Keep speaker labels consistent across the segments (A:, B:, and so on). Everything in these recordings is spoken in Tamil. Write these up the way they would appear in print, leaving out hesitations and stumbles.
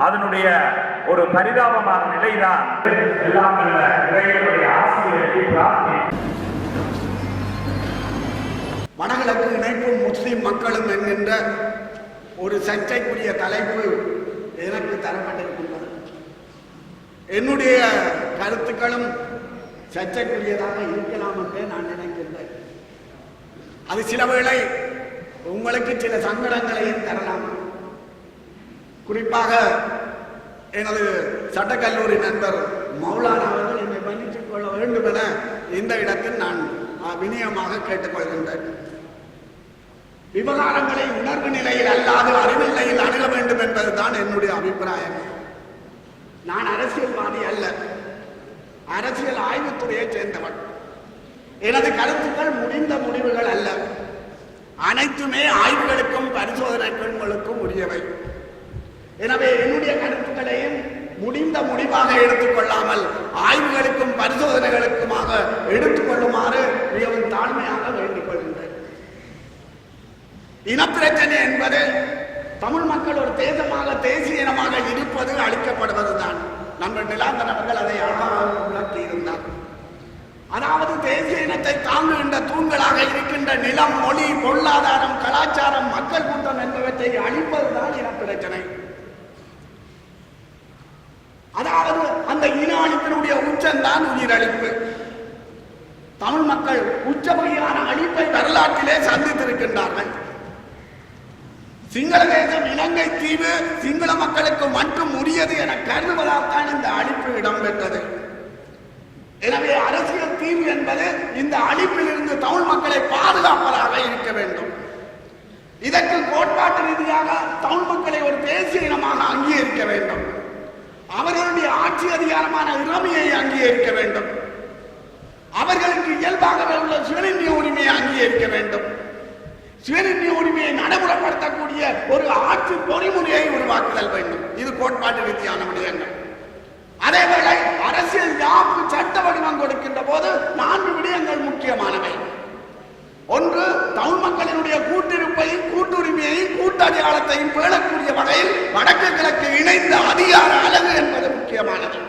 A: அதனுடைய ஒரு பரிதாபமான நிலைதான் எல்லாம்
B: வடகிழக்கு இணைப்பு முஸ்லிம் மக்களும் என்கின்ற ஒரு சர்ச்சைக்குரிய தலைப்பு எனக்கு தரப்பட்டிருக்கின்றது. என்னுடைய கருத்துக்களும் சர்ச்சைக்குரியதாக இருக்கலாம் என்றே நான் நினைக்கின்றேன். அது சில வேளை உங்களுக்கு சில சங்கடங்களையும் தரலாம். குறிப்பாக எனது சட்டக்கல்லூரி நண்பர் மௌலானா அவர்கள் என்னை மன்னித்துக் கொள்ள வேண்டும் என இந்த இடத்தில் நான் வினயமாக கேட்டுக்கொள்கின்றேன். விவகாரங்களை உணர்வு நிலையில் அல்லாது அறிவு நிலையில் அணுக வேண்டும் என்பதுதான் என்னுடைய அபிப்பிராயம். நான் அரசியல்வாதி அல்ல, அரசியல் ஆய்வுத்துறையை சேர்ந்தவன். எனது கருத்துக்கள் முடிந்த முடிவுகள் அல்ல, அனைத்துமே ஆய்வுகளுக்கும் பரிசோதனைகளுக்கும் உரியவை. எனவே என்னுடைய கருத்துக்களையும் முடிந்த முடிவாக எடுத்துக்கொள்ளாமல் ஆய்வுகளுக்கும் பரிசோதனைகளுக்குமாக எடுத்துக்கொள்ளுமாறு மிகவும் தாழ்மையாக வேண்டிக் கொள்கின்றேன். இனப்பிரச்சனை என்பது தமிழ் மக்கள் ஒரு தேசமாக தேசிய இனமாக இருப்பது அளிக்கப்படுவதுதான். நண்பர் நிலாந்தன் அவர்கள் அதை அழகாக விளக்கியிருந்தார். அதாவது தேசிய இனத்தை தாங்குகின்ற தூண்களாக இருக்கின்ற நிலம், மொழி, பொருளாதாரம், கலாச்சாரம், மக்கள் கூட்டம் என்பவற்றை அழிப்பதுதான் இனப்பிரச்சனை. அதாவது அந்த இன அழிப்பினுடைய உச்சம்தான் உயிரழிப்பு. தமிழ் மக்கள் உச்சபடியான அழிப்பை வரலாற்றிலே சந்தித்திருக்கின்றார்கள். சிங்கள தேசம், இலங்கை தீவு சிங்கள மக்களுக்கு மட்டும் உரியது என கருதுவதால் தான் இந்த அழிப்பு இடம்பெற்றது. எனவே அரசியல் தீர்வு என்பது இந்த அழிப்பில் இருந்து தமிழ் மக்களை பாதுகாப்பதாக இருக்க வேண்டும். இதற்கு கோட்பாட்டு ரீதியாக தமிழ் மக்களை ஒரு தேசிய இனமாக அங்கீகரிக்க வேண்டும். அவர்களுடைய ஆட்சி அதிகாரமான இறமையை அங்கீகரிக்க வேண்டும். அவர்களுக்கு இயல்பாகவே உள்ள சுயநிர்ணய உரிமையை அங்கீகரிக்க வேண்டும். சுயநிர்ணய உரிமையை நடைமுறைப்படுத்தக்கூடிய ஒரு ஆட்சி பொறிமுறையை உருவாக்குதல் வேண்டும். இது கோட்பாட்டு ரீதியான விடயங்கள். அதேவேளை அரசியல் யாப்பு சட்ட வடிவம் கொடுக்கின்ற போது 4 விடயங்கள் முக்கியமானவை. ஒன்று, தமிழ் மக்களினுடைய கூட்டிருப்பையும் கூட்டுரிமையையும் கூட்டடையாளத்தையும் பேணக்கூடிய வகையில் வடக்கு கிழக்கு இணைந்த அதிகார அலகு என்பது முக்கியமானது.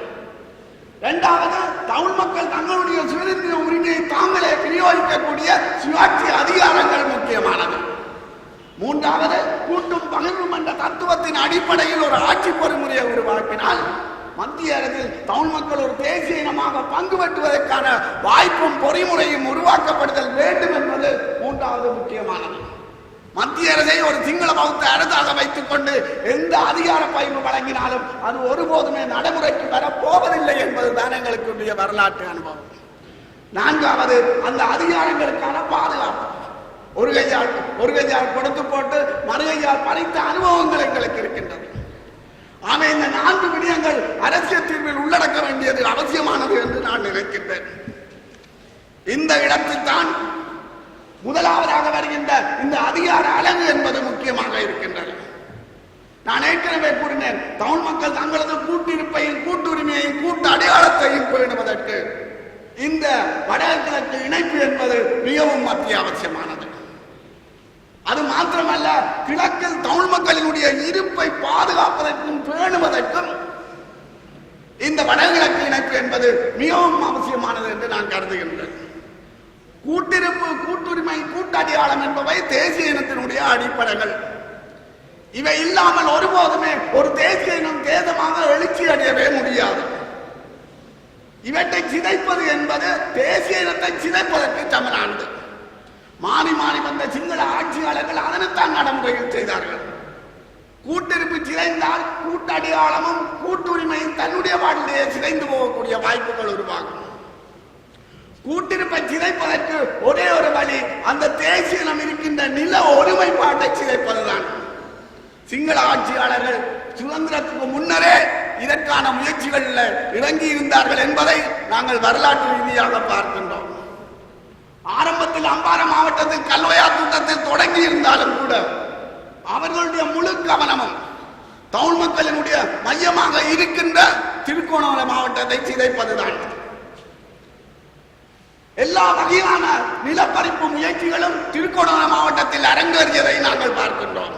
B: இரண்டாவது, தமிழ் மக்கள் தங்களுடைய சுயநிர்ணய உரிமையை தாங்களே விநியோகிக்கக்கூடிய சுயாட்சி அதிகாரங்கள் முக்கியமானது. மூன்றாவது, கூட்டும் பகிர்வும் என்ற தத்துவத்தின் அடிப்படையில் ஒரு ஆட்சி பொறிமுறையை உருவாக்கினால் மத்திய அரசில் தமிழ் மக்கள் ஒரு தேசிய இனமாக பங்கு பெற்றுவதற்கான வாய்ப்பும் பொறிமுறையும் உருவாக்கப்படுதல் வேண்டும் என்பது மூன்றாவது முக்கியமானது. மத்திய அரசை ஒரு சிங்கள பௌத்த அரசாக வைத்துக் கொண்டு எந்த அதிகார பயிர்வு வழங்கினாலும் அது ஒருபோதுமே நடைமுறைக்கு வரப்போவதில்லை என்பதுதான் எங்களுக்கு வரலாற்று அனுபவம். நான்காவது, அந்த அதிகாரங்களுக்கான பாதுகாப்பு. ஒரு கையால் கொடுத்து போட்டு மறுகையால் பறித்த அனுபவங்கள் எங்களுக்கு இருக்கின்றது. ஆக இந்த 4 விடயங்கள் அரசியல் தீர்வில் உள்ளடக்க வேண்டியது அவசியமானது என்று நான் நினைக்கின்றேன். இந்த இடத்தில் தான் முதலாவதாக வருகின்ற இந்த அதிகார அலகு என்பது முக்கியமாக இருக்கின்றது. நான் ஏற்கனவே கூறினேன், தமிழ் மக்கள் தங்களது கூட்டிருப்பையும் கூட்டுரிமையையும் கூட்டு அடையாளத்தையும் பேணுவதற்கு இந்த வடகிழக்கு இணைப்பு என்பது மிகவும் அத்தியாவசியமானது. அது மாத்திரமல்ல, கிழக்கில் தமிழ் மக்களினுடைய இருப்பை பாதுகாப்பதற்கும் பேணுவதற்கும் இந்த வடகிழக்கு இணைப்பு என்பது மிகவும் அவசியமானது என்று நான் கருதுகின்றேன். கூட்டிருப்பு, கூட்டுரிமை, கூட்டடையாளம் என்பவை தேசிய இனத்தினுடைய அடிப்படைகள். இவை இல்லாமல் ஒருபோதுமே ஒரு தேசிய இனம் தேசமாக எழுச்சி அடையவே முடியாது. இவற்றை சிதைப்பது என்பது தேசிய இனத்தை சிதைப்பதற்கு சமனானது. மாறி மாறி வந்த சிங்கள ஆட்சியாளர்கள் அதனைத்தான் நடைமுறையில் செய்தார்கள். கூட்டிருப்பு சிதைந்தால் கூட்டடையாளமும் கூட்டுரிமையும் தன்னுடைய வாழ்க்கையை சிதைந்து போகக்கூடிய வாய்ப்புகள் உருவாகும். கூட்டிருப்பை சிதைப்பதற்கு ஒரே ஒரு வழி அந்த தேசிய இனம் இருக்கின்ற நில ஒருமைப்பாட்டை சிதைப்பதுதான். சிங்கள ஆட்சியாளர்கள் சுதந்திரத்துக்கு முன்னரே இதற்கான முயற்சிகளில் இறங்கி இருந்தார்கள் என்பதை நாங்கள் வரலாற்று ரீதியாக பார்க்கின்றோம். ஆரம்பத்தில் அம்பார மாவட்டத்தில் கல்வயா கூட்டத்தில் தொடங்கி இருந்தாலும் கூட அவர்களுடைய முழு கவனமும் தமிழ் மக்களினுடைய மையமாக இருக்கின்ற திருகோணமலை மாவட்டத்தை சிதைப்பதுதான். எல்லா வகையான நிலப்பறிப்பு முயற்சிகளும் திருகோணமலை மாவட்டத்தில் அரங்கேறியதை நாங்கள் பார்க்கின்றோம்.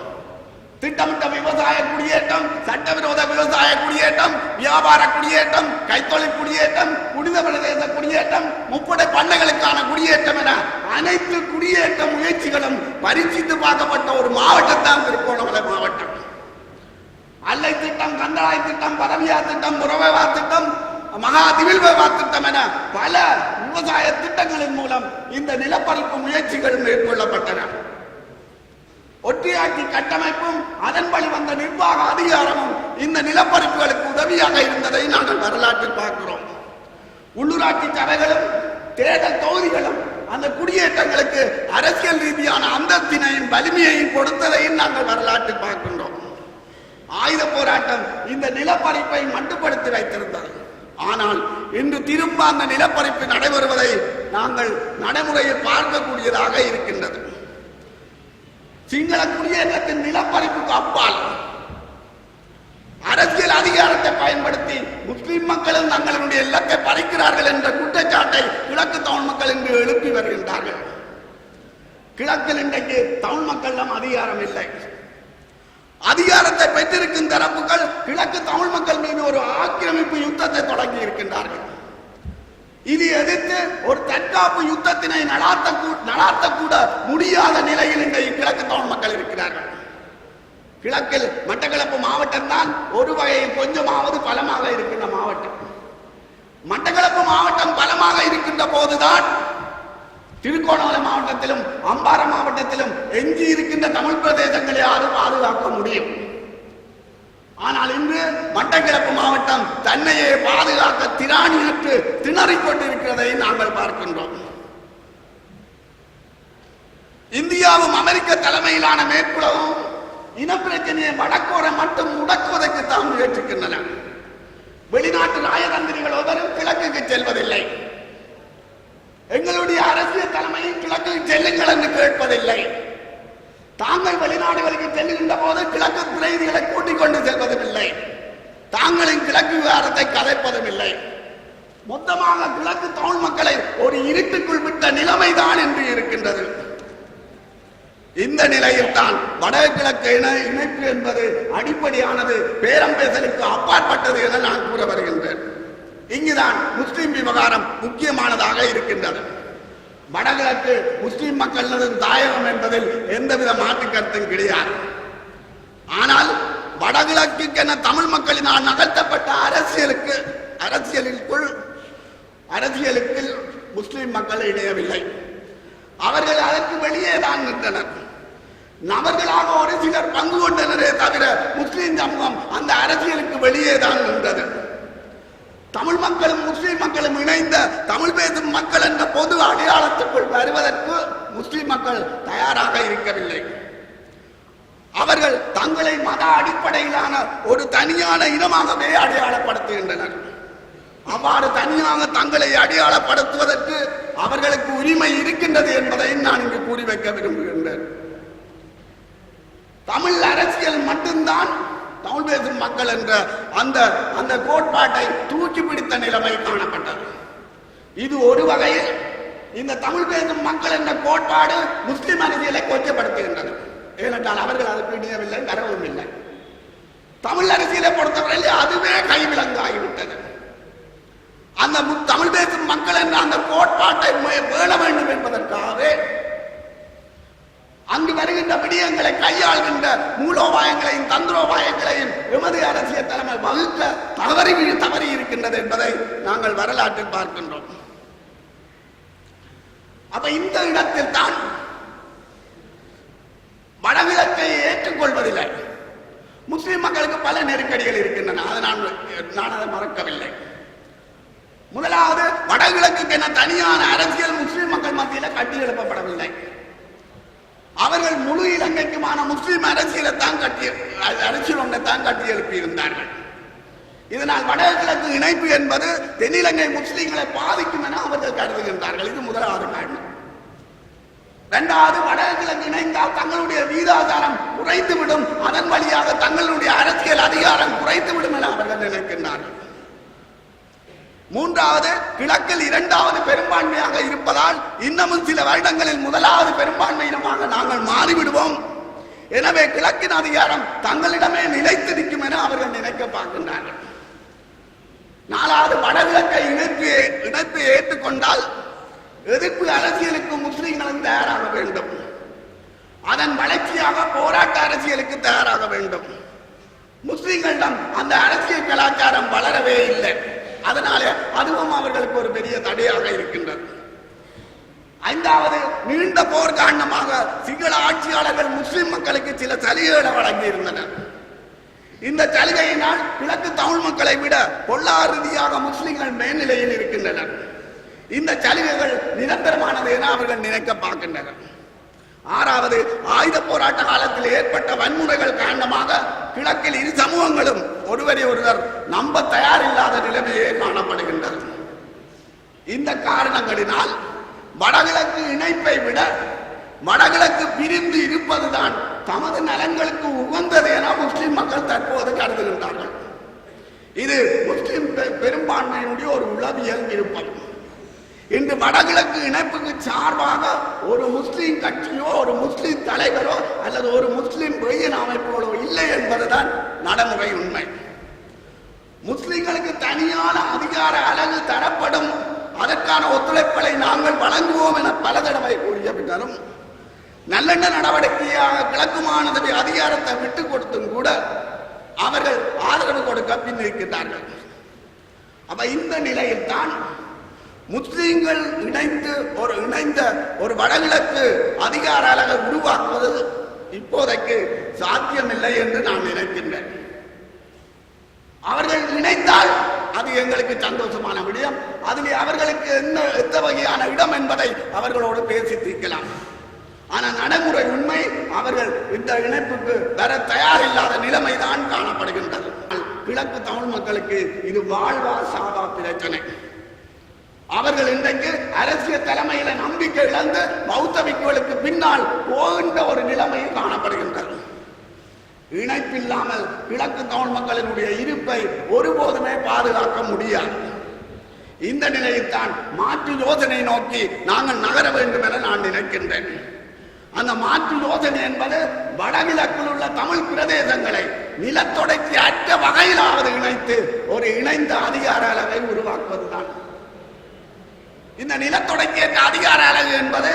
B: திட்டமிட்ட விவசாய குடியேற்றம், சட்டவிரோத விவசாய குடியேற்றம், வியாபார குடியேற்றம், கைத்தொழில் குடியேற்றம், புனித பிரதேச குடியேற்றம், முப்படை பண்ணைகளுக்கான குடியேற்றம் என அனைத்து குடியேற்ற முயற்சிகளும் பரிசீலித்து பார்க்கப்பட்ட ஒரு மாவட்டம் தான் திருகோணமலை மாவட்டம். அல்லை திட்டம், கந்தளாய் திட்டம், பரவியா திட்டம், புறவேவா திட்டம், மகா திவில்வேவா திட்டம் என பல விவசாய திட்டங்களின் மூலம் இந்த நிலப்பறிப்பு முயற்சிகள் மேற்கொள்ளப்பட்டன. ஒற்றையாட்சி கட்டமைப்பும் அதன் வழி வந்த நிர்வாக அதிகாரமும் இந்த நிலப்பறிப்புகளுக்கு உதவியாக இருந்ததை நாங்கள் வரலாற்றில் பார்க்கிறோம். உள்ளூராட்சி சபைகளும் தேர்தல் தொகுதிகளும் அந்த குடியேற்றங்களுக்கு அரசியல் ரீதியான அந்தஸ்தினையும் வலிமையையும் கொடுத்ததையும் நாங்கள் வரலாற்றில் பார்க்கின்றோம். ஆயுத போராட்டம் இந்த நிலப்பறிப்பை மட்டுப்படுத்தி வைத்திருந்தது. ஆனால் இன்று திரும்ப அந்த நிலப்பறிப்பு நடைபெறுவதை நாங்கள் நடைமுறையில் பார்க்கக்கூடியதாக இருக்கின்றது. சிங்கள குடியேற்றத்தின் நிலப்பறிப்புக்கு அப்பால் அரசியல் அதிகாரத்தை பயன்படுத்தி முஸ்லிம் மக்களும் தங்களுடைய இலக்கை பறிக்கிறார்கள் என்ற குற்றச்சாட்டை கிழக்கு தமிழ் மக்கள் இன்று எழுப்பி வருகின்றார்கள். கிழக்கில் இன்றைக்கு தமிழ் மக்களிடம் அதிகாரம் இல்லை. அதிகாரத்தை பெற்றிருக்கும் தரப்புகள் கிழக்கு தமிழ் மக்கள் மீது ஒரு ஆக்கிரமிப்பு யுத்தத்தை தொடங்கி இருக்கின்றார்கள். இது எதிர்த்து ஒரு தற்காப்பு யுத்தத்தினை நடாத்தக்கூட முடியாத நிலையில் இன்றைய கிழக்கு தமிழ் மக்கள் இருக்கிறார்கள். கிழக்கில் மட்டக்களப்பு மாவட்டம் தான் ஒரு வகையில் கொஞ்சமாவது பலமாக இருக்கின்ற மாவட்டம். மட்டக்களப்பு மாவட்டம் பலமாக இருக்கின்ற போதுதான் திருகோணமலை மாவட்டத்திலும் அம்பாறை மாவட்டத்திலும் எஞ்சி இருக்கின்ற தமிழ் பிரதேசங்களை யாரும் பாதுகாக்க முடியும். ஆனால் இன்று மட்டக்களப்பு மாவட்டம் தன்னையே பாதுகாக்க திராணியற்று திணறிக் கொண்டிருக்கிறதை நாங்கள் பார்க்கின்றோம். இந்தியாவும் அமெரிக்க தலைமையிலான மேற்குலகும் இனப்பிரச்சனையை வடக்கோரை மட்டும் முடக்குவதற்கு தான் முயற்சிக்கின்றன. வெளிநாட்டு ராஜதந்திரிகள் ஒருவரும் கிழக்குக்கு செல்வதில்லை. எங்களுடைய அரசியல் தலைமையை கிழக்கு செல்லுங்கள் என்று கேட்பதில்லை. தாங்கள் வெளிநாடுகளுக்கு செல்லுகின்ற போது கிழக்கு பிரதிநிதிகளை கூட்டிக் கொண்டு செல்வதும் இல்லை. தாங்களின் கிழக்கு விவகாரத்தை கதைப்பதும் இல்லை. மொத்தமாக கிழக்கு தமிழ் மக்களை ஒரு இருட்டுக்குள் விட்ட நிலைமைதான் என்று இருக்கின்றது. இந்த நிலையில் தான் வடகிழக்கு இணைப்பு என்பது அடிப்படையானது பேரம் பேசலுக்கு அப்பாற்பட்டது என நான் கூற வருகின்றேன். இங்குதான் முஸ்லிம் விவகாரம் முக்கியமானதாக இருக்கின்றது. வடகிழக்கு முஸ்லிம் மக்களின் தாயகம் என்பதில் எந்தவித மாற்று கருத்தும் கிடையாது. ஆனால் வடகிழக்குக்கென தமிழ் மக்களினால் நகர்த்தப்பட்ட அரசியலுக்கு முஸ்லிம் மக்கள் இணையவில்லை. அவர்கள் அதற்கு வெளியே தான் நின்றனர். நபர்களாக ஒரு சிலர் பங்கு கொண்டனரே தவிர முஸ்லிம் சமூகம் அந்த அரசியலுக்கு வெளியே தான் நின்றது. தமிழ் மக்களும் முஸ்லிம் மக்களும் இணைந்த தமிழ் பேசும் மக்கள் என்ற பொது அடையாளத்துக்குள் வருவதற்கு முஸ்லிம் மக்கள் தயாராக இருக்கவில்லை. அவர்கள் தங்களை மத அடிப்படையிலான ஒரு தனியான இனமாகவே அடையாளப்படுத்துகின்றனர். அவ்வாறு தனியாக தங்களை அடையாளப்படுத்துவதற்கு அவர்களுக்கு உரிமை இருக்கின்றது என்பதை நான் இங்கு கூறி வைக்க விரும்புகின்றேன். தமிழ் அரசியல் மட்டும்தான் தமிழ் பேசும் மக்கள் என்ற அந்த கோட்பாட்டை தூக்கி பிடித்த நிலைமை காணப்பட்டது. இது ஒரு வகையில் இந்த தமிழ் பேசும் மக்கள் என்ற கோட்பாடு முஸ்லிம் அரசியலை கொச்சப்படுத்துகின்றது. ஏனென்றால் அவர்கள் அதற்கு இணையவில்லை, வரவும் இல்லை. தமிழ் அரசியலை பொறுத்தவரையில் அதுவே கைவிலங்காகிவிட்டது. அந்த தமிழ் பேசும் மக்கள் என்ற அந்த கோட்பாட்டை பேண வேண்டும் என்பதற்காகவே அங்கு வருகின்ற விடயங்களை கையாள்கின்ற மூலோபாயங்களையும் தந்திரோபாயங்களையும் எமது அரசியல் தலைமை வகுக்க தவறி இருக்கின்றது என்பதை நாங்கள் வரலாற்றில் பார்க்கின்றோம். அப்ப இந்த இடத்தில் தான் வடகிழக்கை ஏற்றுக்கொள்வதில்லை. முஸ்லிம் மக்களுக்கு பல நெருக்கடிகள் இருக்கின்றன. அதை நான் அதை மறக்கவில்லை. முதலாவது, வடகிழக்கு என தனியான அரசியல் முஸ்லிம் மக்கள் மத்தியில் கட்டி எழுப்பப்படவில்லை. அவர்கள் முழு இலங்கைக்குமான முஸ்லிம் அரசியலை தான் கட்டி எழுப்பி இருந்தார்கள். இதனால் வடகிழக்கு இணைப்பு என்பது தென்னிலங்கை முஸ்லிம்களை பாதிக்கும் என அவர்கள் கருதுகின்றார்கள். இது முதலாவது காரணம். இரண்டாவது, வடகிழக்கு இணைந்தால் தங்களுடைய வீதாதாரம் குறைந்துவிடும், அதன் வழியாக தங்களுடைய அரசியல் மூன்றாவது, கிழக்கில் இரண்டாவது பெரும்பான்மையாக இருப்பதால் இன்னமும் சில வருடங்களில் முதலாவது பெரும்பான்மையினமாக நாங்கள் மாறிவிடுவோம். எனவே கிழக்கின் அதிகாரம் தங்களிடமே நிலைத்து நிற்கும் என அவர்கள் நினைக்க பார்க்கின்றார்கள். நாலாவது, வடகிழக்கை இணைப்பு ஏற்றுக்கொண்டால் எதிர்ப்பு அரசியலுக்கு முஸ்லிம்களும் தயாராக வேண்டும். அதன் வளர்ச்சியாக போராட்ட அரசியலுக்கு தயாராக வேண்டும். முஸ்லிம்களிடம் அந்த அரசியல் கலாச்சாரம் வளரவே இல்லை. அதனால அதுவும் அவர்களுக்கு ஒரு பெரிய தடையாக இருக்கின்றது. ஐந்தாவது, நீண்ட போர் காரணமாக சிங்கள ஆட்சியாளர்கள் முஸ்லிம் மக்களுக்கு சில சலுகைகளை வழங்கி இருந்தனர். இந்த சலுகையினால் கிழக்கு தமிழ் மக்களை விட பொருளாதார ரீதியாக முஸ்லிம்கள் மேல்நிலையில் இருக்கின்றனர். இந்த சலுகைகள் நிரந்தரமானது என அவர்கள் நினைக்க பார்க்கின்றனர். ஆறாவது, ஆயுத போராட்ட காலத்தில் ஏற்பட்ட வன்முறைகள் காரணமாக கிழக்கில் இரு சமூகங்களும் ஒருவரை ஒருவர் நம்ப தயாரில்லாத நிலைமையே காணப்படுகின்றது. இந்த காரணங்களினால் வடகிழக்கு இணைப்பை விட வடகிழக்கு பிரிந்து இருப்பதுதான் தமது நலன்களுக்கு உகந்தது என முஸ்லிம் மக்கள் தற்போது கருதுகின்றார்கள். இது முஸ்லிம் பெரும்பான்மையினுடைய ஒரு உளவியல் விருப்பம். இன்று வடகிழக்கு இணைப்புக்கு சார்பாக ஒரு முஸ்லிம் கட்சியோ ஒரு முஸ்லிம் தலைவரோ அல்லது ஒரு முஸ்லிம் பொய்யன் அமைப்புகளோ இல்லை என்பதுதான் நடைமுறை உண்மை. முஸ்லிம்களுக்கு தனியான அதிகார அலகு தரப்படும், அதற்கான ஒத்துழைப்புகளை நாங்கள் வழங்குவோம் என பல தடவை கூறிய பின்னரும் நல்லெண்ண நடவடிக்கையாக கிழக்கு மாநில அதிகாரத்தை விட்டுக் கொடுத்தும் கூட அவர்கள் ஆதரவு கொடுக்க பின்னிருக்கிறார்கள். அப்ப இந்த நிலையில் தான் முஸ்லிம்கள் இணைந்த ஒரு வடகிழக்கு அதிகார அலகை உருவாக்குவது இப்போதைக்கு சாத்தியமில்லை என்று நான் நினைக்கின்றேன். அவர்கள் இணைந்தால் அது எங்களுக்கு சந்தோஷமான விடயம். அதில் அவர்களுக்கு எந்த வகையான இடம் என்பதை அவர்களோடு பேசி தீர்க்கலாம். ஆனால் நடைமுறை உண்மை, அவர்கள் இந்த இணைப்புக்கு வர தயாரில்லாத நிலைமை தான் காணப்படுகின்றது. கிழக்கு தமிழ் மக்களுக்கு இது வாழ்வா சாவா பிரச்சனை. அவர்கள் இன்றைக்கு அரசியல் தலைமையில நம்பிக்கை இழந்து பௌத்த பிக்குகளுக்கு பின்னால் போகின்ற ஒரு நிலைமையில் காணப்படுகின்றது. இணைப்பில்லாமல் கிழக்கு தமிழ் மக்களினுடைய இருப்பை ஒருபோதுமே பாதுகாக்க முடியாது. இந்த நிலையில் தான் மாற்று யோசனை நோக்கி நாங்கள் நகர வேண்டும் என நான் நினைக்கின்றேன். அந்த மாற்று யோசனை என்பது வடகிழக்கில் உள்ள தமிழ் பிரதேசங்களை நிலத்தொடர்ச்சி அற்ற வகையிலாவது இணைத்து ஒரு இணைந்த அதிகார அளவை உருவாக்குவதுதான். இந்த நிலத்தொடர்ச்சியற்ற அதிகார அலகு என்பது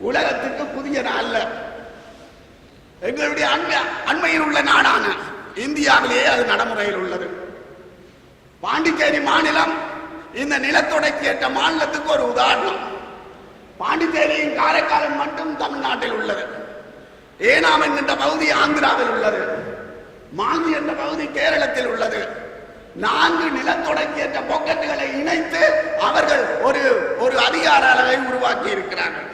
B: உலகத்துக்கு புதிய அல்ல. எங்களுடைய அண்மையில் உள்ள நாடான இந்தியாவிலேயே அது நடைமுறையில் உள்ளது. பாண்டிச்சேரி மாநிலம் இந்த நிலத்தொடர்ச்சியற்ற மாநிலத்துக்கு ஒரு உதாரணம். பாண்டிச்சேரியின் காரைக்காலம் மட்டும் தமிழ்நாட்டில் உள்ளது. ஏனாம் என்கின்ற பகுதி ஆந்திராவில் உள்ளது. மாஞ்சி என்ற பகுதி கேரளத்தில் உள்ளது. 4 நிலத்தொடர்ச்சியற்ற பாக்கெட்டுகளை இணைத்து அவர்கள் ஒரு அதிகார அளவை உருவாக்கி இருக்கிறார்கள்.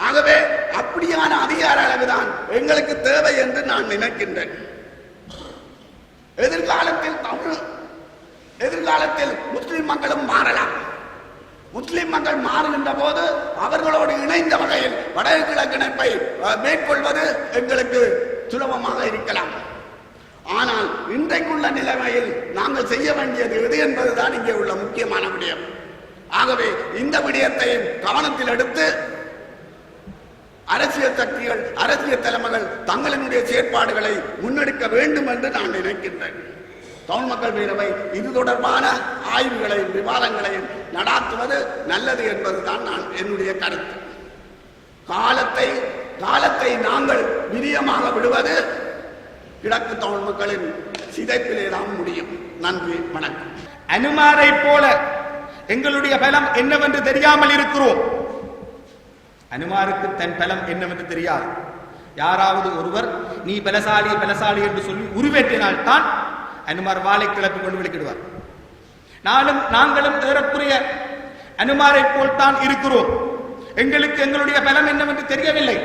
B: ஆகவே அப்படியான அதிகார அளவுதான் எங்களுக்கு தேவை என்று நான் நினைக்கின்றேன். எதிர்காலத்தில் முஸ்லிம் மக்களும் மாறலாம். முஸ்லிம் மக்கள் மாறுகின்ற போது அவர்களோடு இணைந்த வகையில் வடகிழக்கு இணைப்பை மேற்கொள்வது எங்களுக்கு சுலபமாக இருக்கலாம். ஆனால் இன்றைக்குள்ள நிலைமையில் நாங்கள் செய்ய வேண்டியது எது என்பதுதான் இங்கே உள்ள முக்கியமான விடயம். ஆகவே இந்த விடயத்தையும் கவனத்தில் எடுத்து அரசியல் சக்திகள், அரசியல் தலைமைகள் தங்களினுடைய செயற்பாடுகளை முன்னெடுக்க வேண்டும் என்று நான் நினைக்கின்றேன். தமிழ் மக்கள் பேரவை இது தொடர்பான ஆய்வுகளையும் விவாதங்களையும் நடாத்துவது நல்லது என்பதுதான் என்னுடைய கருத்து. காலத்தை நாங்கள் விரியமாக விடுவது கிழக்கு தமிழ் மக்களின் சிதைப்பிலேதான் முடியும். நன்றி, வணக்கம்.
A: அனுமாரை போல எங்களுடைய பலம் என்னவென்று தெரியாமல் இருக்கிறோம். அனுமாருக்கு தன் பலம் என்னவென்று தெரியாது. யாராவது ஒருவர் நீ பலசாலி என்று சொல்லி உருவேற்றினால் தான் அனுமார் வாளை கிளப்பி கொண்டு வெளிக்கிடுவார். நாங்களும் ஏறக்குறைய அனுமாரை போல் தான் இருக்கிறோம். எங்களுக்கு எங்களுடைய பலம் என்னவென்று தெரியவில்லை.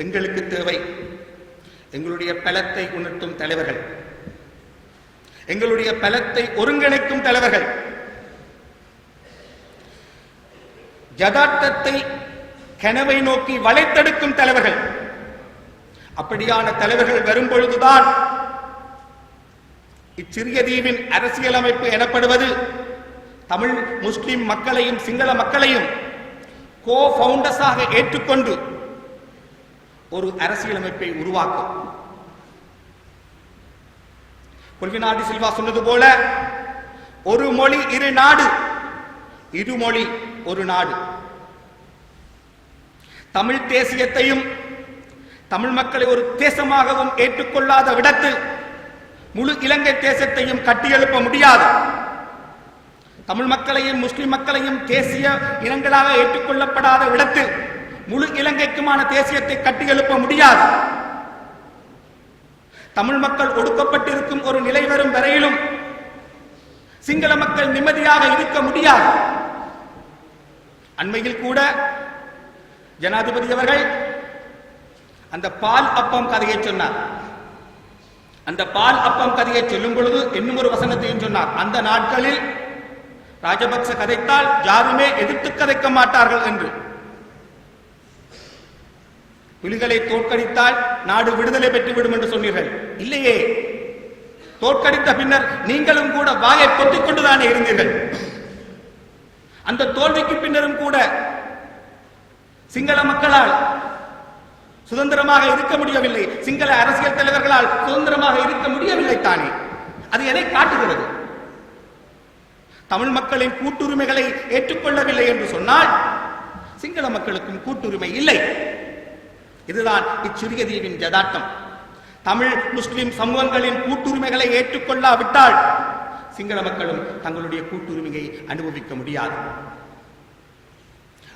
A: எங்களுக்கு தேவை எங்களுடைய பலத்தை உணர்த்தும் தலைவர்கள், எங்களுடைய பலத்தை ஒருங்கிணைக்கும் தலைவர்கள், யதார்த்தத்தை கனவை நோக்கி வளைத்தெடுக்கும் தலைவர்கள். அப்படியான தலைவர்கள் வரும் பொழுதுதான் இச்சிறிய தீவின் அரசியலமைப்பு எனப்படுவது தமிழ் முஸ்லிம் மக்களையும் சிங்கள மக்களையும் கோ ஃபவுண்டர்ஸாக ஏற்றுக்கொண்டு ஒரு அரசியலமைப்பை உருவாக்கும். கொள்வினாடி சில்வா சொன்னது போல ஒரு மொழி இரு நாடு, இருமொழி ஒரு நாடு. தமிழ் தேசியத்தையும் தமிழ் மக்களை ஒரு தேசமாகவும் ஏற்றுக்கொள்ளாத விடத்தில் முழு இலங்கை தேசத்தையும் கட்டியெழுப்ப முடியாது. தமிழ் மக்களையும் முஸ்லிம் மக்களையும் தேசிய இனங்களாக ஏற்றுக்கொள்ளப்படாத விடத்தில் முழு இலங்கைக்குமான தேசியத்தை கட்டியெழுப்ப முடியாது. தமிழ் மக்கள் ஒடுக்கப்பட்டிருக்கும் ஒரு நிலை வரும் வரையிலும் சிங்கள மக்கள் நிம்மதியாக இருக்க முடியாது. அண்மையில் கூட ஜனாதிபதி அவர்கள் அந்த பால் அப்பம் கதையை சொன்னார். அந்த பால் அப்பம் கதையை சொல்லும் பொழுது இன்னும் ஒரு வசனத்தையும் சொன்னார். அந்த நாட்களில் ராஜபக்ச கதைத்தால் யாருமே எதிர்த்து கதைக்க மாட்டார்கள் என்று. புலிகளை தோற்கடித்தால் நாடு விடுதலை பெற்றுவிடும் என்று சொன்னீர்கள். இல்லையே, தோற்கடித்த பின்னர் நீங்களும் கூட வாயை பொத்திக் கொண்டுதானே இருந்தீர்கள். அந்த தோல்விக்கு பின்னரும் கூட சிங்கள மக்களால் சுதந்திரமாக இருக்க முடியவில்லை, சிங்கள அரசியல் தலைவர்களால் சுதந்திரமாக இருக்க முடியவில்லை தானே. அது எதை காட்டுகிறது? தமிழ் மக்களின் கூட்டுரிமைகளை ஏற்றுக்கொள்ளவில்லை என்று சொன்னால் சிங்கள மக்களுக்கும் கூட்டுரிமை இல்லை. இதுதான் இச்சிறிய தீவின் யதார்த்தம். தமிழ் முஸ்லிம் சமூகங்களின் கூட்டுரிமைகளை ஏற்றுக்கொள்ளாவிட்டால் சிங்கள மக்களும் தங்களுடைய கூட்டுரிமையை அனுபவிக்க முடியாது.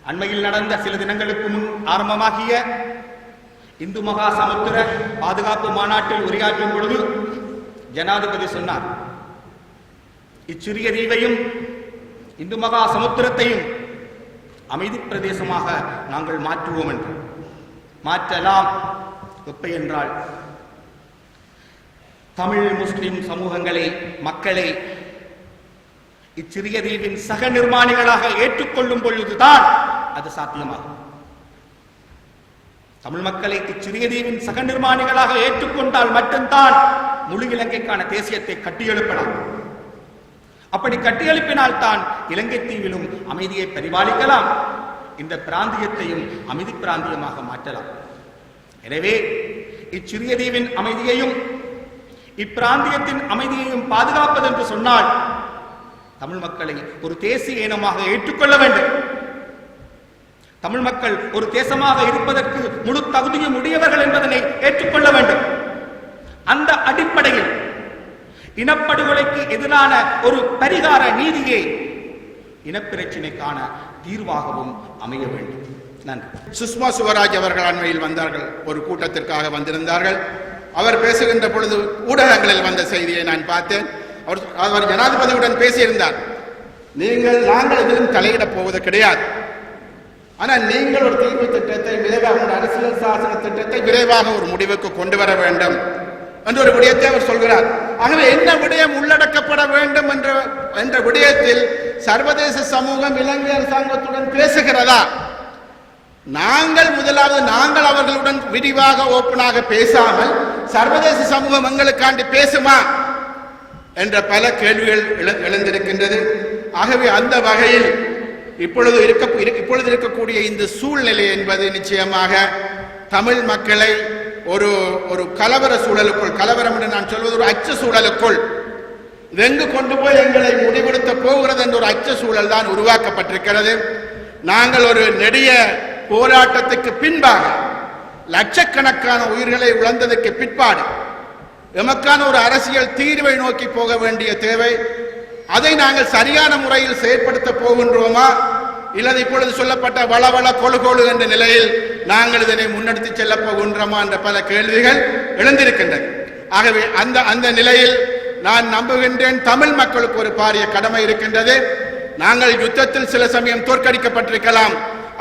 A: அண்மையில் நடந்த சில தினங்களுக்கு முன் ஆரம்பமாகிய இந்து மகா சமுத்திர பாதுகாப்பு மாநாட்டில் உரையாற்றும் பொழுது ஜனாதிபதி சொன்னார், இச்சிறிய தீவையும் இந்து மகா சமுத்திரத்தையும் அமைதி பிரதேசமாக நாங்கள் மாற்றுவோம் என்று. மாற்றலாம், எப்ப என்றால் தமிழ் முஸ்லிம் சமூகங்களை, மக்களை இச்சிறிய தீவின் சக நிர்மாணிகளாக ஏற்றுக்கொள்ளும் பொழுதுதான் அது சாத்தியமாகும். தமிழ் மக்களை இச்சிறிய தீவின் சக நிர்மாணிகளாக ஏற்றுக்கொண்டால் மட்டும்தான் முழு இலங்கைக்கான தேசியத்தை கட்டியெழுப்பலாம். அப்படி கட்டியெழுப்பினால் தான் இலங்கை தீவிலும் அமைதியை பரிபாலிக்கலாம், இந்த பிராந்தியத்தையும் அமைதி பிராந்தியமாக மாற்றலாம். எனவே இச்சிறிய தீவின் அமைதியையும் இப்பிராந்தியத்தின் அமைதியையும் பாதுகாப்பது என்று சொன்னால் தமிழ் மக்களை ஒரு தேசிய இனமாக ஏற்றுக்கொள்ள வேண்டும். தமிழ் மக்கள் ஒரு தேசமாக இருப்பதற்கு முழு தகுதியும் உடையவர்கள் என்பதனை ஏற்றுக்கொள்ள வேண்டும். அந்த அடிப்படையில் இனப்படுகொலைக்கு எதிரான ஒரு பரிகார நீதியை இனப்பிரச்சினைக்கான தீர்வாகவும் அமைய வேண்டும். நன்றி.
C: சுஷ்மா சுவராஜ் அவர்கள் அண்மையில் வந்தார்கள், ஒரு கூட்டத்திற்காக வந்திருந்தார்கள். அவர் பேசுகின்ற பொழுது ஊடகங்களில் வந்த செய்தியை நான் பார்த்தேன். அவர் ஜனாதிபதியுடன் பேசியிருந்தார். நாங்கள் எதிலும் தலையிடப் போவது கிடையாது, ஆனால் நீங்கள் ஒரு தீர்வு திட்டத்தை விரைவாக, ஒரு அரசியல் சாசன திட்டத்தை விரைவாக ஒரு முடிவுக்கு கொண்டு வர வேண்டும் என்று ஒரு விடயத்தை அவர் சொல்கிறார். ஆகவே என்ன விடயம் உள்ளடக்கப்பட வேண்டும் என்ற விடயத்தில் சர்வதேச சமூகம் இலங்கை அரசாங்கத்துடன் பேசுகிறதா? நாங்கள் அவர்களுடன் விரிவாக ஓப்பனாக பேசாமல் சர்வதேச சமூகம் எங்களுக்காண்டி பேசுமா என்ற பல கேள்விகள் எழுந்திருக்கின்றது. ஆகவே அந்த வகையில் இப்பொழுது இருக்கக்கூடிய இந்த சூழ்நிலை என்பது நிச்சயமாக தமிழ் மக்களை ஒரு கலவர சூழலுக்குள், கலவரம் என்று நான் சொல்வது ஒரு அச்ச சூழலுக்குள், எங்கு கொண்டு போய் எங்களை முடிவெடுத்த போகிறது என்ற ஒரு அச்ச சூழல் தான் உருவாக்கப்பட்டிருக்கிறது. நாங்கள் ஒரு நெடிய போராட்டத்துக்கு பின்பாக லட்சக்கணக்கான உயிர்களை இழந்ததற்கு பிற்பாடு எமக்கான ஒரு அரசியல் தீர்வை நோக்கி போக வேண்டிய தேவை. அதை நாங்கள் சரியான முறையில் செயற்படுத்த போகின்றோமா, இல்லது இப்பொழுது சொல்லப்பட்ட வளவள கொழுகொழு என்ற நிலையில் நாங்கள் இதனை முன்னெடுத்து செல்ல போகின்றோமா என்ற பல கேள்விகள் எழுந்திருக்கின்றன. ஆகவே அந்த நிலையில் நான் நம்புகின்றேன் தமிழ் மக்களுக்கு ஒரு பாரிய கடமை இருக்கின்றது. நாங்கள் யுத்தத்தில் சில சமயம் தோற்கடிக்கப்பட்டிருக்கலாம்,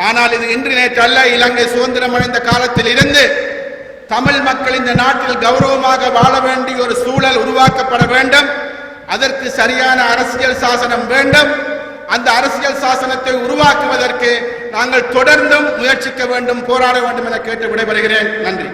C: ஆனால் இது இன்று நேற்று அல்ல. இலங்கை சுதந்திரம் அடைந்த காலத்தில் இருந்து தமிழ் மக்கள் இந்த நாட்டில் கௌரவமாக வாழ வேண்டிய ஒரு சூழல் உருவாக்கப்பட வேண்டும். அதற்கு சரியான அரசியல் சாசனம் வேண்டும். அந்த அரசியல் சாசனத்தை உருவாக்குவதற்கு நாங்கள் தொடர்ந்தும் முயற்சிக்க வேண்டும், போராட வேண்டும் என கேட்டு விடைபெறுகிறேன். நன்றி.